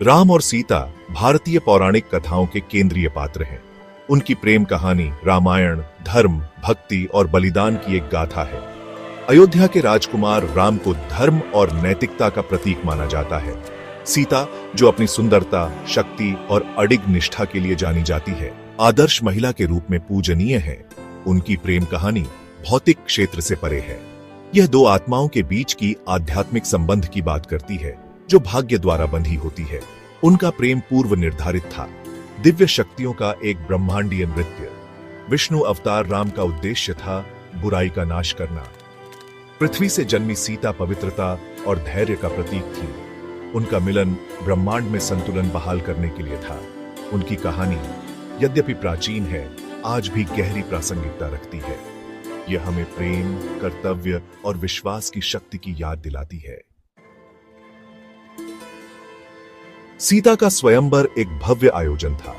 राम और सीता भारतीय पौराणिक कथाओं के केंद्रीय पात्र हैं। उनकी प्रेम कहानी रामायण धर्म, भक्ति और बलिदान की एक गाथा है। अयोध्या के राजकुमार राम को धर्म और नैतिकता का प्रतीक माना जाता है। सीता, जो अपनी सुंदरता, शक्ति और अडिग निष्ठा के लिए जानी जाती है, आदर्श महिला के रूप में पूजनीय है। उनकी प्रेम कहानी भौतिक क्षेत्र से परे है। यह दो आत्माओं के बीच की आध्यात्मिक संबंध की बात करती है, जो भाग्य द्वारा बंधी होती है। उनका प्रेम पूर्व निर्धारित था, दिव्य शक्तियों का एक ब्रह्मांडीय नृत्य। विष्णु अवतार राम का उद्देश्य था बुराई का नाश करना। पृथ्वी से जन्मी सीता पवित्रता और धैर्य का प्रतीक थी। उनका मिलन ब्रह्मांड में संतुलन बहाल करने के लिए था। उनकी कहानी यद्यपि प्राचीन है, आज भी गहरी प्रासंगिकता रखती है। यह हमें प्रेम, कर्तव्य और विश्वास की शक्ति की याद दिलाती है। सीता का स्वयंवर एक भव्य आयोजन था।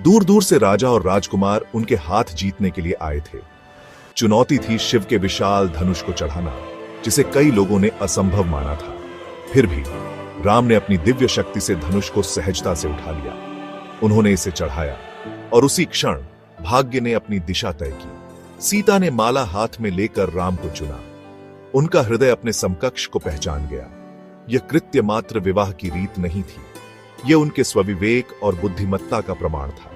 दूर दूर से राजा और राजकुमार उनके हाथ जीतने के लिए आए थे। चुनौती थी शिव के विशाल धनुष को चढ़ाना, जिसे कई लोगों ने असंभव माना था। फिर भी राम ने अपनी दिव्य शक्ति से धनुष को सहजता से उठा लिया। उन्होंने इसे चढ़ाया और उसी क्षण भाग्य ने अपनी दिशा तय की। सीता ने माला हाथ में लेकर राम को चुना। उनका हृदय अपने समकक्ष को पहचान गया। यह कृत्य मात्र विवाह की रीत नहीं थी, यह उनके स्वविवेक और बुद्धिमत्ता का प्रमाण था।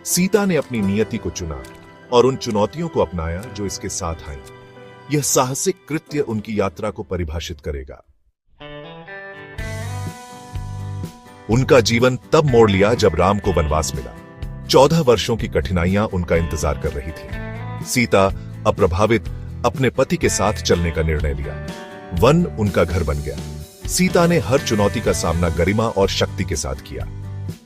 सीता ने अपनी नियति को चुना और उन चुनौतियों को अपनाया जो इसके साथ आई। यह साहसिक कृत्य उनकी यात्रा को परिभाषित करेगा। उनका जीवन तब मोड़ लिया जब राम को वनवास मिला। 14 वर्षों की कठिनाइयां उनका इंतजार कर रही थी। सीता अप्रभावित अपने पति के साथ चलने का निर्णय लिया। वन उनका घर बन गया। सीता ने हर चुनौती का सामना गरिमा और शक्ति के साथ किया।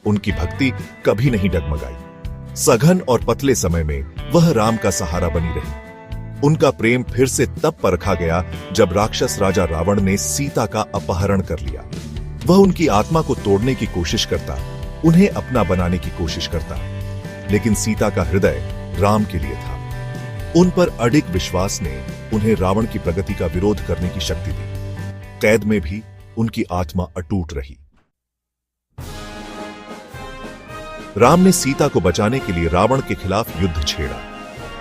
उनकी भक्ति कभी नहीं डगमगाई। सघन और पतले समय में वह राम का सहारा बनी रही। उनका प्रेम फिर से तब परखा गया जब राक्षस राजा रावण ने सीता का अपहरण कर लिया। वह उनकी आत्मा को तोड़ने की कोशिश करता, उन्हें अपना बनाने की कोशिश करता, लेकिन सीता का हृदय राम के लिए था। उन पर अडिग विश्वास ने उन्हें रावण की प्रगति का विरोध करने की शक्ति दी। कैद में भी उनकी आत्मा अटूट रही। राम ने सीता को बचाने के लिए रावण के खिलाफ युद्ध छेड़ा।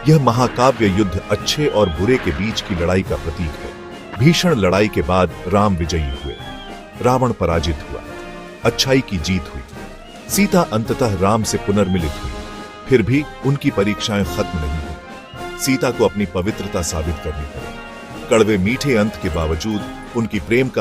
यह महाकाव्य युद्ध अच्छे और बुरे के बीच की लड़ाई का प्रतीक है। भीषण लड़ाई के बाद राम विजयी हुए। रावण पराजित हुआ, अच्छाई की जीत हुई। सीता अंततः राम से पुनर्मिलित हुई। फिर भी उनकी परीक्षाएं खत्म नहीं हुई। सीता को अपनी पवित्रता साबित करनी पड़ी। कड़वे मीठे अंत के बावजूद उनकी प्रेम कहानी